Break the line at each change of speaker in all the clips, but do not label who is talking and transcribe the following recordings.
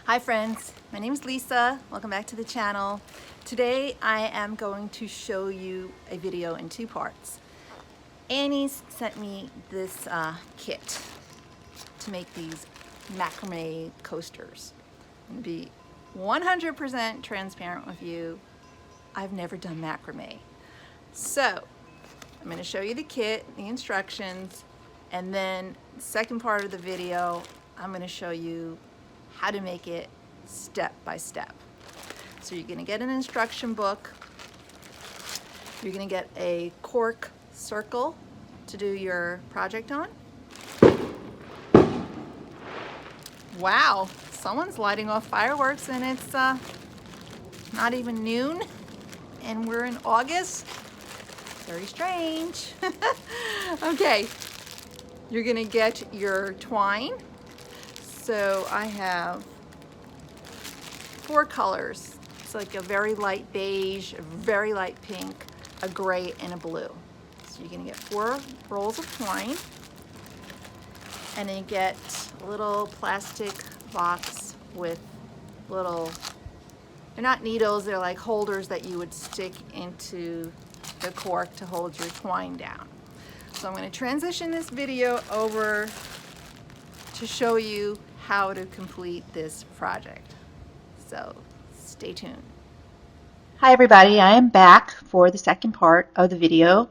Hi friends, my name is Lisa. Welcome back to the channel. Today I am going to show you a video in two parts. Annie's sent me this kit to make these macrame coasters. I'm going to be 100% transparent with you. I've never done macrame. So I'm going to show you the kit, the instructions, and then the second part of the video I'm going to show you how to make it step by step. So you're going to get an instruction book. You're going to get a cork circle to do your project on. Wow, someone's lighting off fireworks and it's not even noon and we're in August. Very strange. Okay, you're going to get your twine. So I have 4 colors. It's like a very light beige, a very light pink, a gray, and a blue. So you're gonna get 4 rolls of twine, and then you get a little plastic box with little, they're not needles, they're like holders that you would stick into the cork to hold your twine down. So I'm gonna transition this video over to show you how to complete this project. So stay tuned. Hi everybody, I am back for the second part of the video.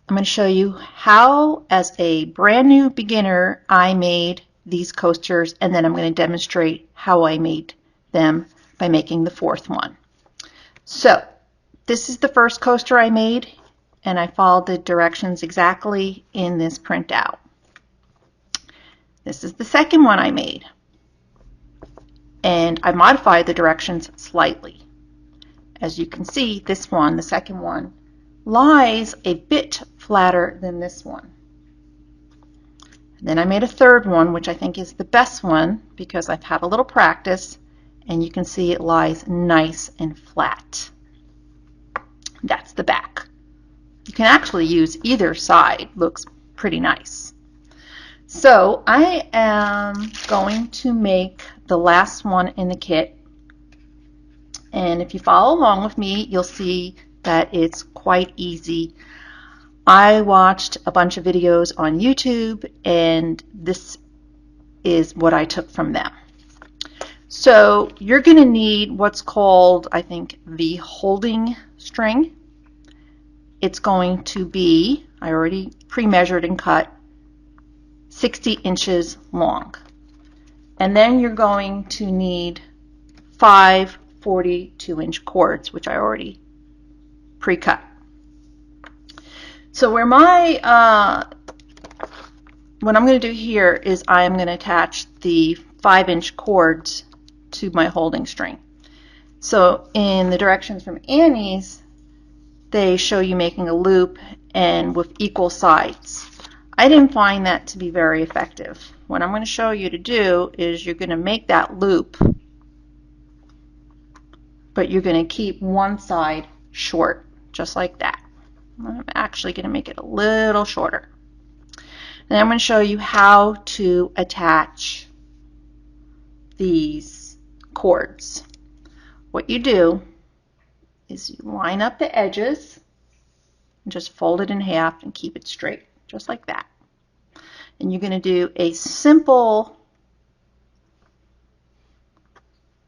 I'm going to show you how, as a brand new beginner, I made these coasters, and then I'm going to demonstrate how I made them by making the 4th one. So this is the first coaster I made, and I followed the directions exactly in this printout. This is the second one I made, and I modified the directions slightly. As you can see, this one, the second one, lies a bit flatter than this one. And then I made a third one, which I think is the best one because I've had a little practice, and you can see it lies nice and flat. That's the back. You can actually use either side. Looks pretty nice. So I am going to make the last one in the kit. And if you follow along with me, you'll see that it's quite easy. I watched a bunch of videos on YouTube, and this is what I took from them. So you're going to need what's called, I think, the holding string. It's going to be, I already pre-measured and cut, 60 inches long. And then you're going to need 5 42-inch cords, which I already pre-cut. So where what I'm going to do here is I am going to attach the 5-inch cords to my holding string. So in the directions from Annie's, they show you making a loop and with equal sides. I didn't find that to be very effective. What I'm going to show you to do is you're going to make that loop, but you're going to keep one side short, just like that. I'm actually going to make it a little shorter. Then I'm going to show you how to attach these cords. What you do is you line up the edges and just fold it in half and keep it straight, just like that. And you're going to do a simple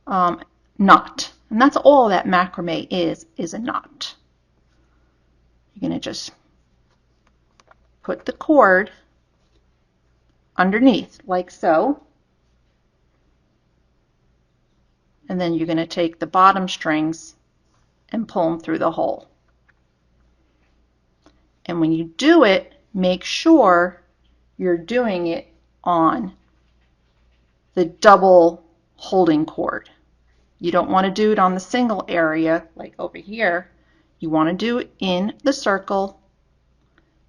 knot. And that's all that macrame is a knot. You're going to just put the cord underneath, like so. And then you're going to take the bottom strings and pull them through the hole. And when you do it, make sure you're doing it on the double holding cord. You don't want to do it on the single area like over here. You want to do it in the circle.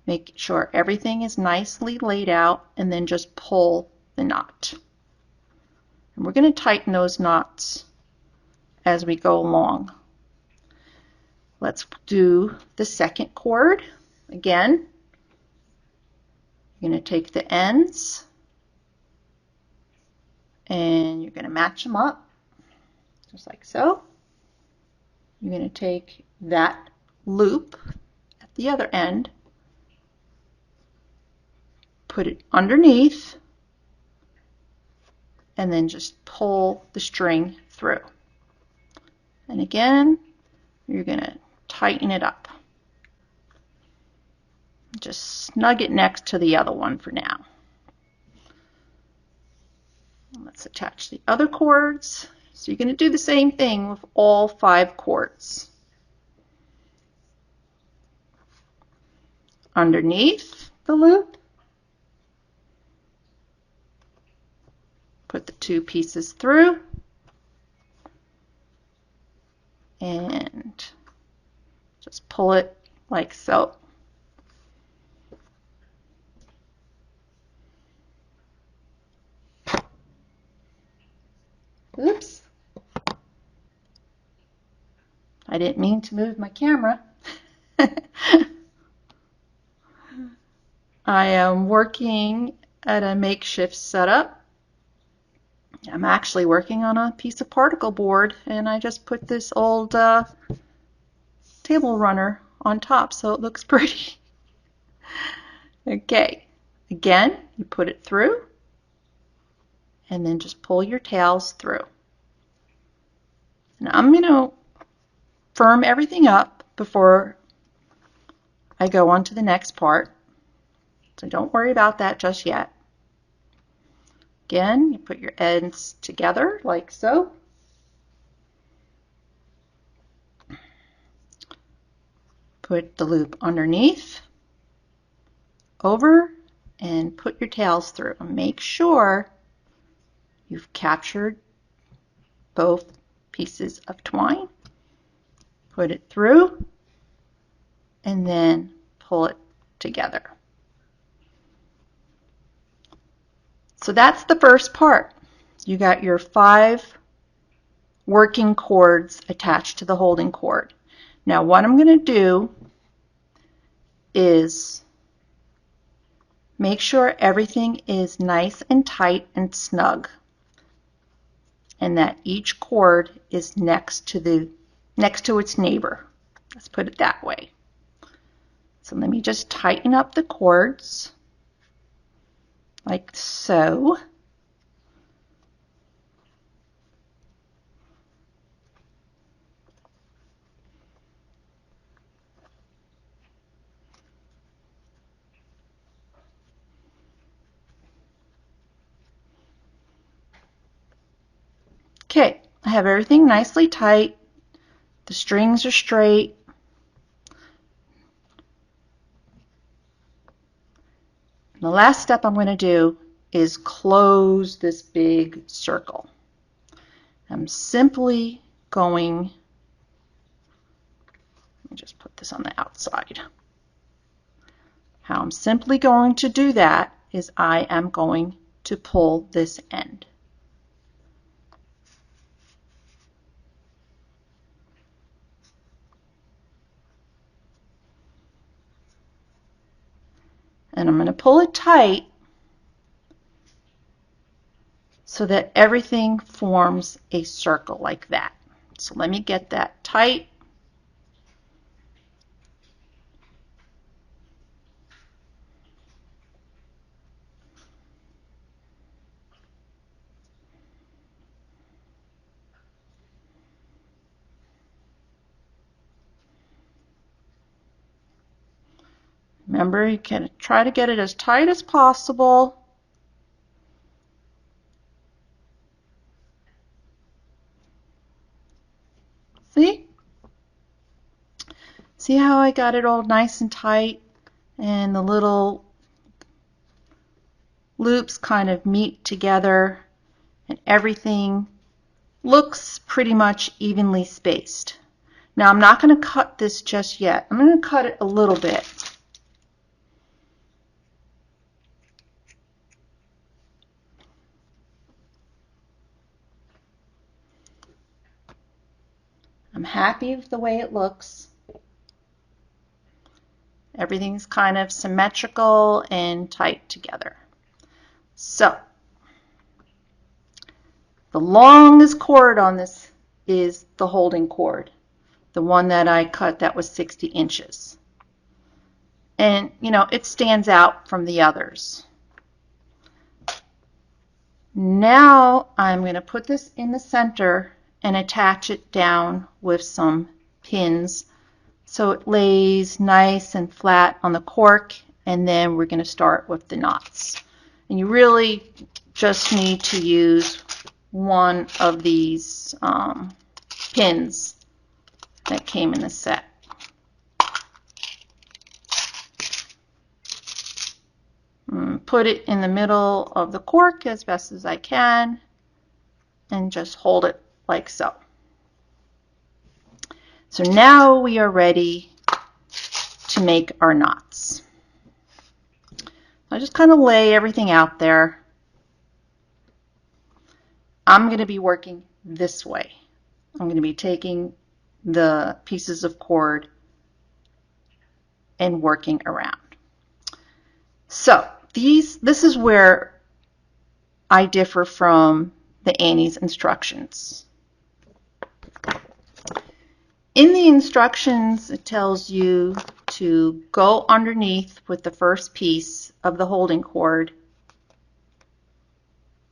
Make sure everything is nicely laid out, and then just pull the knot. And we're going to tighten those knots as we go along. Let's do the second cord. Again, you're going to take the ends and you're going to match them up just like so. You're going to take that loop at the other end, put it underneath, and then just pull the string through. And again, you're going to tighten it up. Just snug it next to the other one for now. Let's attach the other cords. So you're going to do the same thing with all 5 cords. Underneath the loop, put the 2 pieces through, and just pull it like so. Oops. I didn't mean to move my camera. I am working at a makeshift setup. I'm actually working on a piece of particle board, and I just put this old table runner on top so it looks pretty. Okay, again, you put it through, and then just pull your tails through. Now I'm going to firm everything up before I go on to the next part, so don't worry about that just yet. Again, you put your ends together like so. Put the loop underneath, over, and put your tails through. Make sure you've captured both pieces of twine. Put it through, and then pull it together. So that's the first part. You got your 5 working cords attached to the holding cord. Now what I'm going to do is make sure everything is nice and tight and snug, and that each cord is next to its neighbor. Let's put it that way. So let me just tighten up the cords like so. Okay, I have everything nicely tight. The strings are straight. And the last step I'm going to do is close this big circle. I'm simply going, let me just put this on the outside. How I'm simply going to do that is I am going to pull this end. And I'm going to pull it tight so that everything forms a circle like that. So let me get that tight. Remember, you can try to get it as tight as possible. See? See how I got it all nice and tight, and the little loops kind of meet together, and everything looks pretty much evenly spaced. Now I'm not going to cut this just yet. I'm going to cut it a little bit. I'm happy with the way it looks. Everything's kind of symmetrical and tight together. So The longest cord on this is the holding cord, the one that I cut that was 60 inches. And, you know, it stands out from the others. Now I'm going to put this in the center and attach it down with some pins so it lays nice and flat on the cork, and then we're going to start with the knots. And you really just need to use one of these pins that came in the set. Put it in the middle of the cork as best as I can and just hold it like so. So now we are ready to make our knots. I just kind of lay everything out there. I'm going to be working this way. I'm going to be taking the pieces of cord and working around. So this is where I differ from the Annie's instructions. In the instructions, it tells you to go underneath with the first piece of the holding cord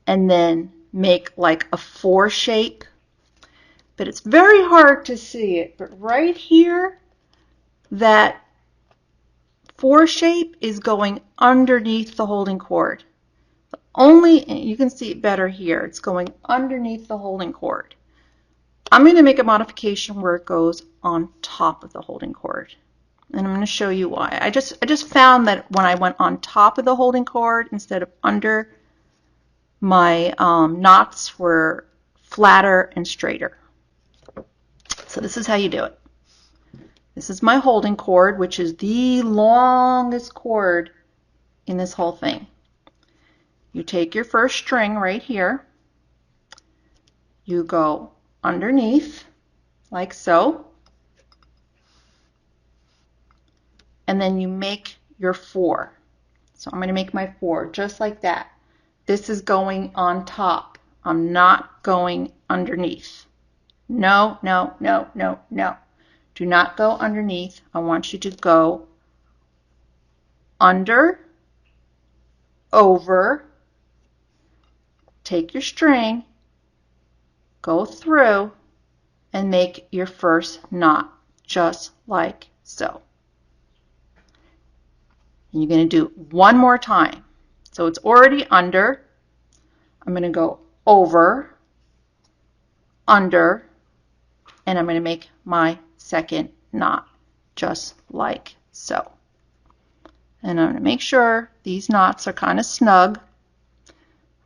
and then make like a 4 shape. But it's very hard to see it. But right here, that 4 shape is going underneath the holding cord. You can see it better here. It's going underneath the holding cord. I'm going to make a modification where it goes on top of the holding cord. And I'm going to show you why. I just found that when I went on top of the holding cord instead of under, my knots were flatter and straighter. So this is how you do it. This is my holding cord, which is the longest cord in this whole thing. You take your first string right here. You go underneath like so. And then you make your 4. So I'm going to make my 4 just like that. This is going on top. I'm not going underneath. No, no, no, no, no. Do not go underneath. I want you to go under, over, take your string, go through, and make your first knot just like so. And you're going to do one more time. So it's already under. I'm going to go over, under, and I'm going to make my second knot just like so. And I'm going to make sure these knots are kind of snug.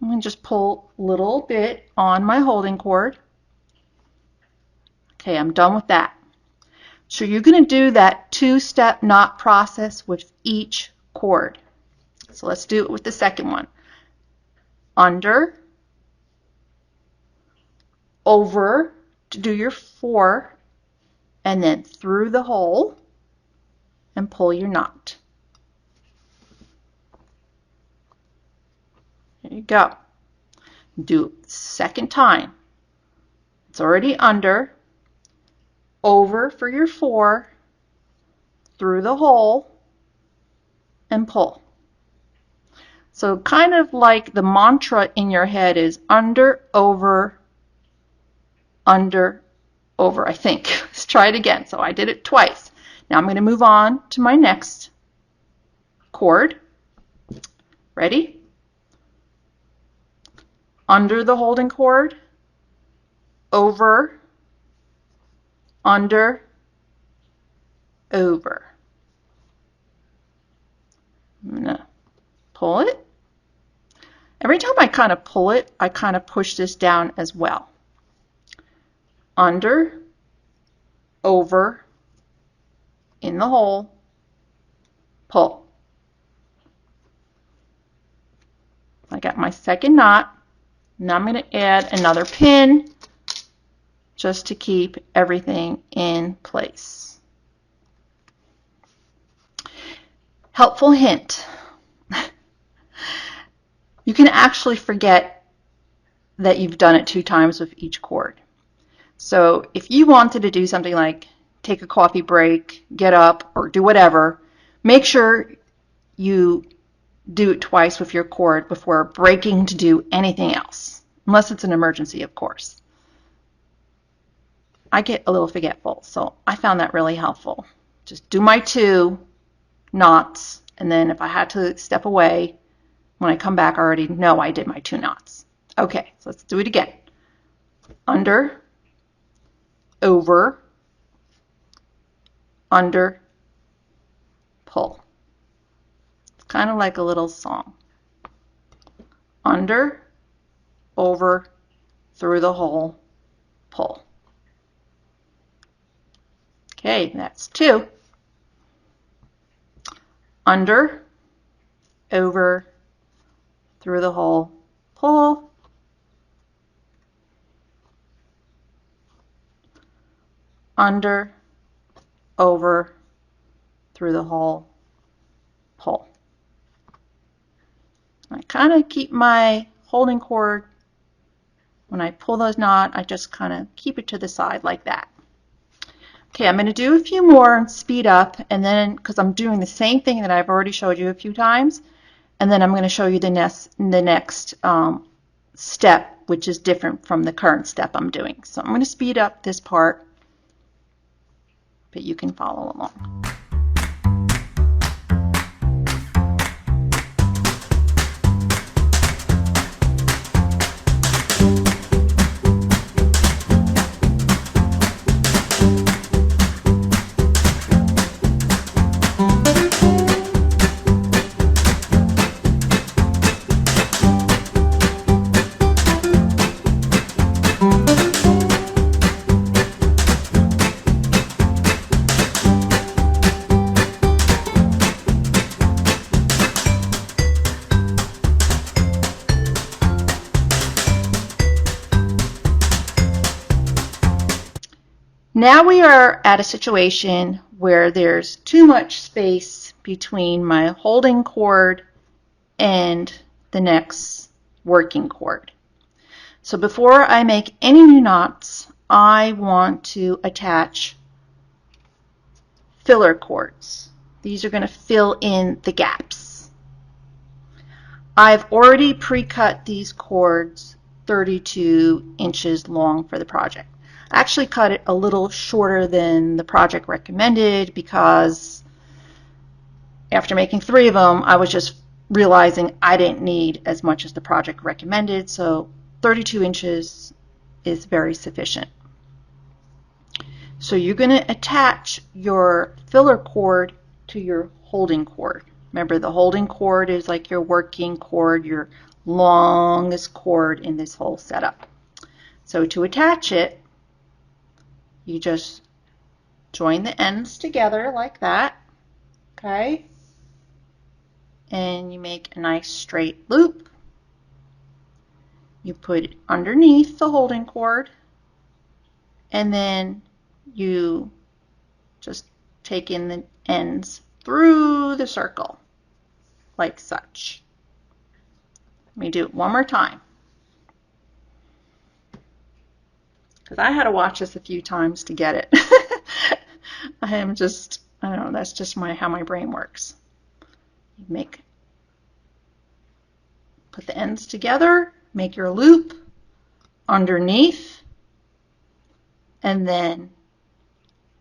I'm going to just pull a little bit on my holding cord. Okay, I'm done with that. So you're going to do that 2-step knot process with each cord. So let's do it with the second one. Under, over to do your 4, and then through the hole and pull your knot. There you go. Do it the second time. It's already under, over for your 4, through the hole, and pull. So kind of like the mantra in your head is under, over, I think. Let's try it again. So I did it twice. Now I'm going to move on to my next cord. Ready? Under the holding cord, over, under, over. I'm going to pull it. Every time I kind of pull it, I kind of push this down as well. Under, over, in the hole, pull. I got my second knot. Now I'm going to add another pin just to keep everything in place. Helpful hint. You can actually forget that you've done it 2 times with each cord. So if you wanted to do something like take a coffee break, get up, or do whatever, make sure you do it twice with your cord before breaking to do anything else, unless it's an emergency, of course. I get a little forgetful, so I found that really helpful. Just do my 2 knots, and then if I had to step away, when I come back, I already know I did my 2 knots. Okay, so let's do it again. Under, over, under, pull. It's kind of like a little song. Under, over, through the hole, pull. Okay, that's 2. Under, over, through the hole, pull. Under, over, through the hole, pull. I kind of keep my holding cord, when I pull those knot, I just kind of keep it to the side like that. Okay, I'm going to do a few more and speed up, and then, because I'm doing the same thing that I've already showed you a few times, and then I'm going to show you the next step, which is different from the current step I'm doing. So I'm going to speed up this part, but you can follow along. Now we are at a situation where there's too much space between my holding cord and the next working cord. So before I make any new knots, I want to attach filler cords. These are going to fill in the gaps. I've already pre-cut these cords 32 inches long for the project. I actually cut it a little shorter than the project recommended because after making 3 of them, I was just realizing I didn't need as much as the project recommended, so 32 inches is very sufficient. So you're going to attach your filler cord to your holding cord. Remember, the holding cord is like your working cord, your longest cord in this whole setup. So to attach it, you just join the ends together like that, okay? And you make a nice straight loop. You put it underneath the holding cord, and then you just take in the ends through the circle, like such. Let me do it one more time, because I had to watch this a few times to get it. I don't know, that's just how my brain works. You put the ends together, make your loop underneath, and then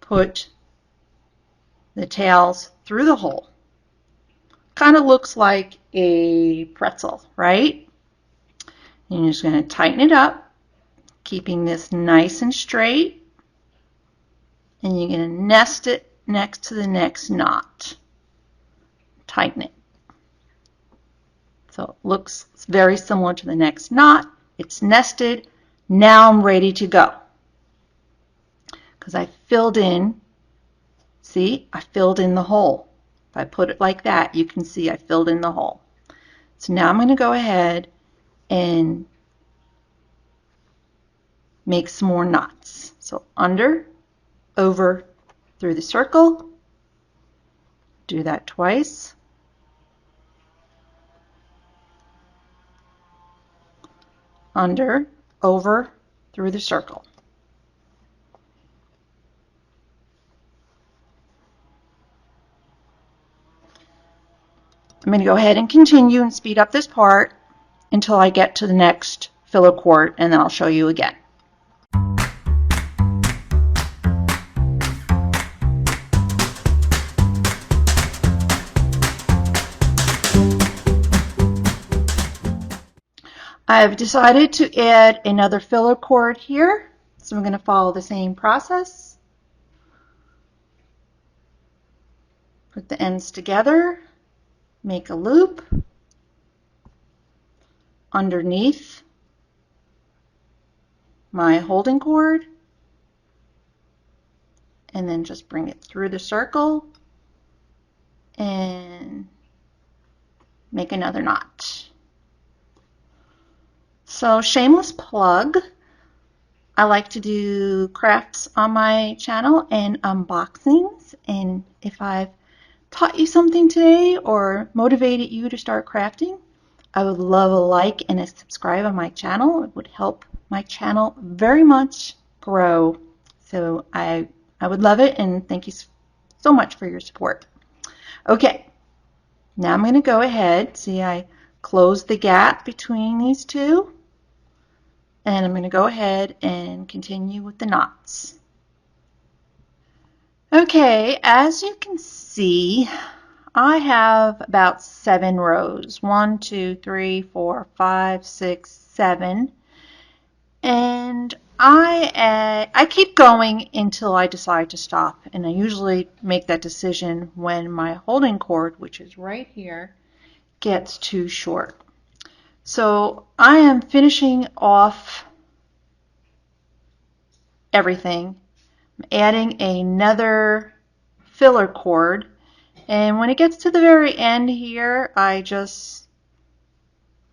put the tails through the hole. Kind of looks like a pretzel, right? And you're just going to tighten it up, keeping this nice and straight, and you're going to nest it next to the next knot. Tighten it. So it looks very similar to the next knot. It's nested. Now I'm ready to go. Because I filled in, see, I filled in the hole. If I put it like that, you can see I filled in the hole. So now I'm going to go ahead and make some more knots. So under, over, through the circle. Do that twice. under, over, through the circle. I'm going to go ahead and continue and speed up this part until I get to the next filler cord, and then I'll show you again. I've decided to add another filler cord here, so I'm going to follow the same process. Put the ends together, make a loop underneath my holding cord, and then just bring it through the circle and make another knot. So, shameless plug, I like to do crafts on my channel and unboxings, and if I've taught you something today or motivated you to start crafting, I would love a like and a subscribe on my channel. It would help my channel very much grow. So I would love it, and thank you so much for your support. Okay, now I'm going to go ahead. See, I closed the gap between these two, and I'm going to go ahead and continue with the knots. Okay, as you can see, I have about 7 rows. 1, 2, 3, 4, 5, 6, 7. And I keep going until I decide to stop. And I usually make that decision when my holding cord, which is right here, gets too short. So I am finishing off everything. I'm adding another filler cord. And when it gets to the very end here, I just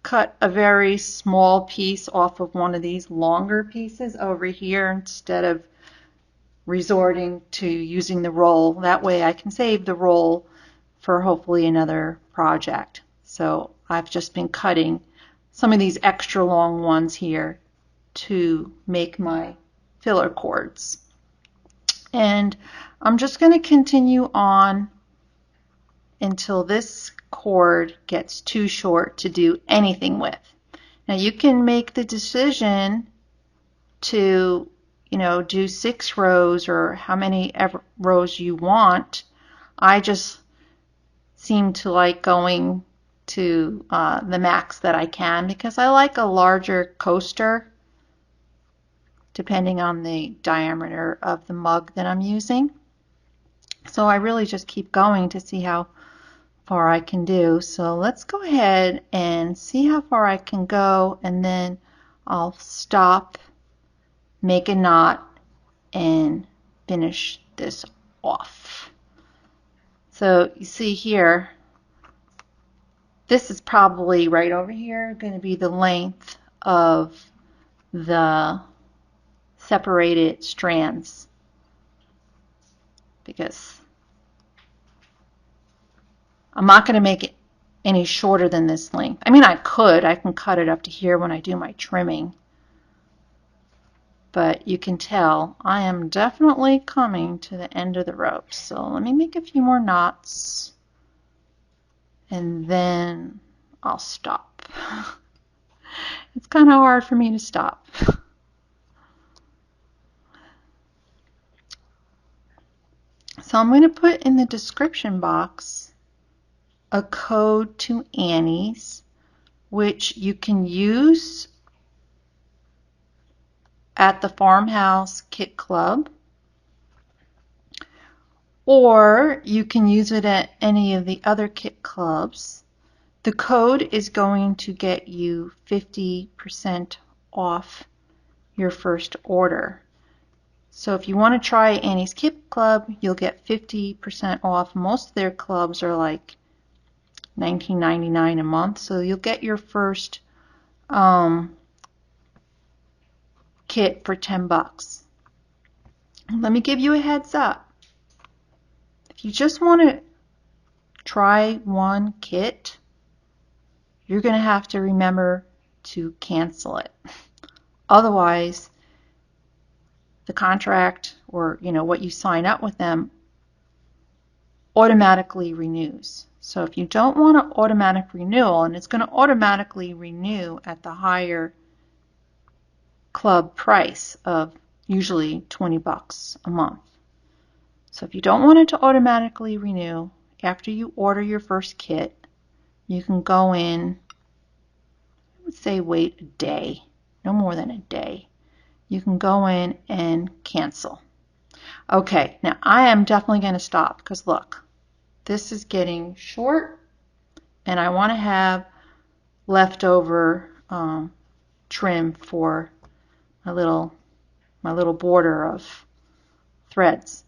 cut a very small piece off of one of these longer pieces over here instead of resorting to using the roll. That way I can save the roll for hopefully another project. So I've just been cutting some of these extra long ones here to make my filler cords. And I'm just going to continue on until this cord gets too short to do anything with. Now you can make the decision to, do 6 rows or how many rows you want. I just seem to like going to the max that I can because I like a larger coaster depending on the diameter of the mug that I'm using. So I really just keep going to see how far I can do. So let's go ahead and see how far I can go, and then I'll stop, make a knot, and finish this off. So you see here, this is probably right over here going to be the length of the separated strands, because I'm not going to make it any shorter than this length. I mean, I can cut it up to here when I do my trimming, but you can tell I am definitely coming to the end of the rope. So let me make a few more knots and then I'll stop. It's kind of hard for me to stop. So I'm going to put in the description box a code to Annie's, which you can use at the Farmhouse Kit Club, or you can use it at any of the other kit clubs. The code is going to get you 50% off your first order. So if you want to try Annie's Kit Club, you'll get 50% off. Most of their clubs are like $19.99 a month, so you'll get your first kit for $10. Let me give you a heads up. If you just want to try one kit, you're going to have to remember to cancel it. Otherwise, the contract or what you sign up with them automatically renews. So if you don't want an automatic renewal, and it's going to automatically renew at the higher club price of usually $20 a month. So if you don't want it to automatically renew, after you order your first kit, you can go in, I would say wait a day, no more than a day. You can go in and cancel. Okay, now I am definitely going to stop because look, this is getting short and I want to have leftover trim for my little border of threads.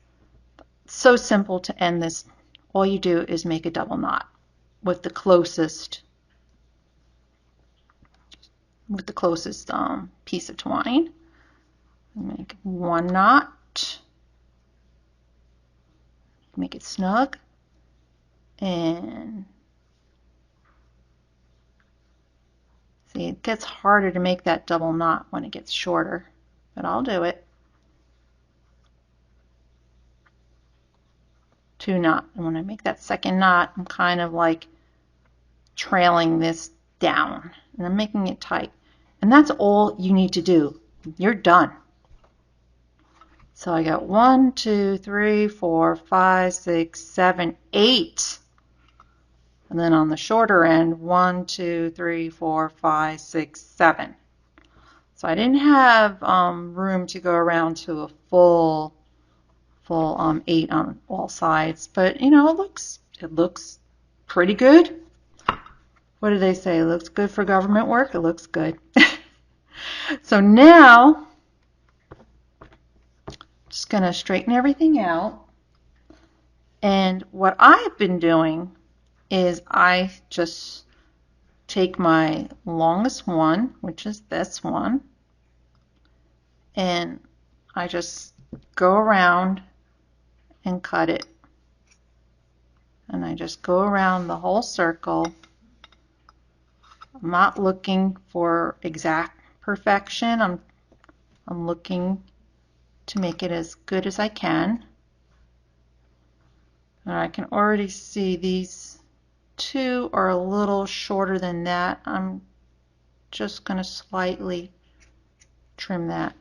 It's so simple to end this. All you do is make a double knot with the closest piece of twine. Make one knot, make it snug, and see, it gets harder to make that double knot when it gets shorter, but I'll do it. 2 knot, and when I make that second knot, I'm kind of like trailing this down, and I'm making it tight, and that's all you need to do. You're done. So I got 1, 2, 3, 4, 5, 6, 7, 8. And then on the shorter end, 1, 2, 3, 4, 5, 6, 7. So I didn't have room to go around to a full 8 on all sides, but it looks pretty good. What do they say? It looks good for government work. It looks good. So now, just going to straighten everything out. And what I've been doing is I just take my longest one, which is this one, and I just go around and cut it. And I just go around the whole circle. I'm not looking for exact perfection. I'm looking to make it as good as I can. And I can already see these 2 are a little shorter than that. I'm just going to slightly trim that.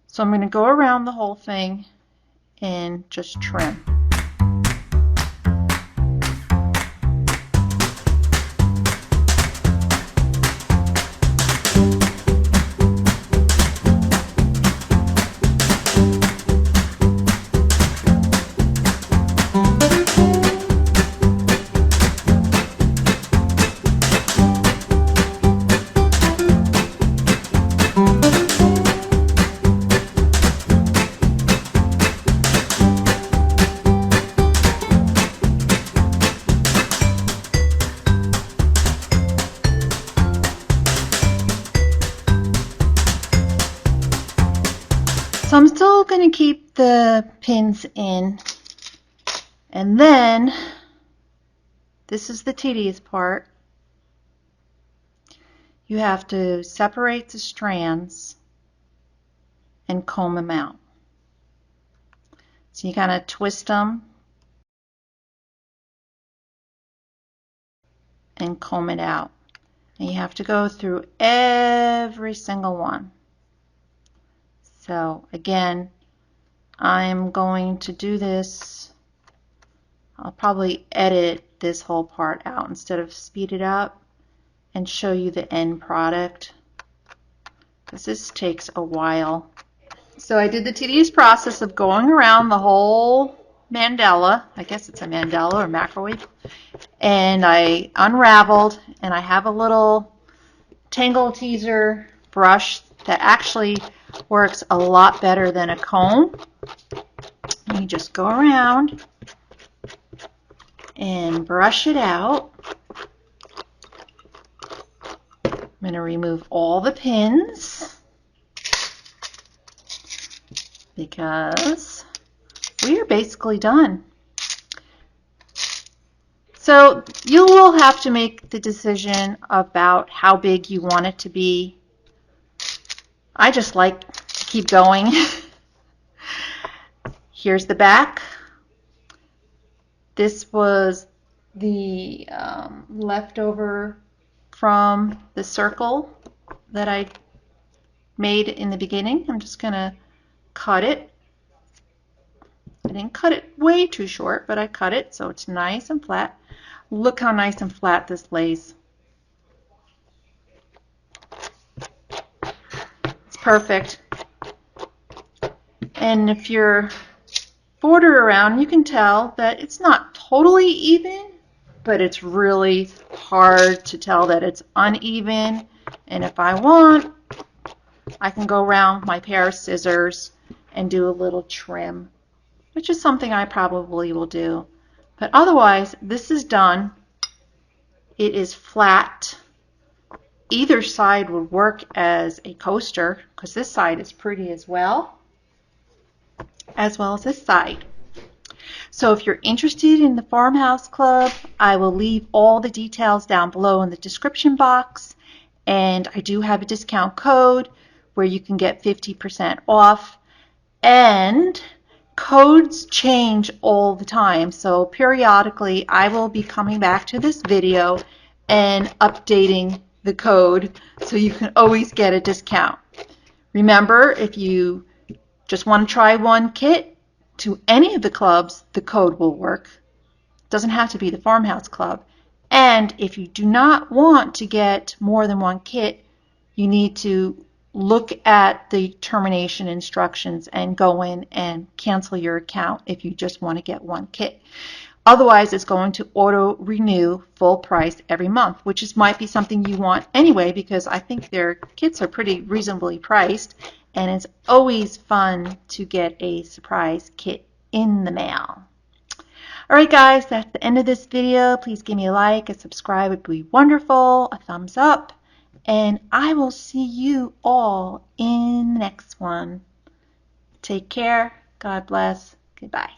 So I'm going to go around the whole thing and just trim. So I'm still going to keep the pins in, and then this is the tedious part. You have to separate the strands and comb them out. So you kind of twist them and comb it out. And you have to go through every single one. So again, I'm going to do this. I'll probably edit this whole part out instead of speed it up and show you the end product, because this takes a while. So I did the tedious process of going around the whole mandala. I guess it's a mandala or macrame. And I unraveled, and I have a little tangle teaser brush that actually works a lot better than a comb. And you just go around and brush it out. I'm going to remove all the pins because we are basically done. So you will have to make the decision about how big you want it to be. I just like to keep going. Here's the back. This was the leftover from the circle that I made in the beginning. I'm just going to cut it. I didn't cut it way too short, but I cut it so it's nice and flat. Look how nice and flat this lays. It's perfect. And if you're border around, you can tell that it's not totally even, but it's really hard to tell that it's uneven. And if I want, I can go around my pair of scissors and do a little trim, which is something I probably will do. But otherwise, this is done. It is flat. Either side would work as a coaster because this side is pretty as well as this side. So if you're interested in the Farmhouse Club, I will leave all the details down below in the description box. And I do have a discount code where you can get 50% off. And codes change all the time. So periodically I will be coming back to this video and updating the code so you can always get a discount. Remember, if you just want to try one kit to any of the clubs, the code will work. It doesn't have to be the Farmhouse Club. And if you do not want to get more than one kit, you need to look at the termination instructions and go in and cancel your account if you just want to get one kit. Otherwise, it's going to auto renew full price every month, which might be something you want anyway because I think their kits are pretty reasonably priced, and it's always fun to get a surprise kit in the mail. Alright guys, that's the end of this video. Please give me a like, a subscribe would be wonderful, a thumbs up, and I will see you all in the next one. Take care, God bless, goodbye.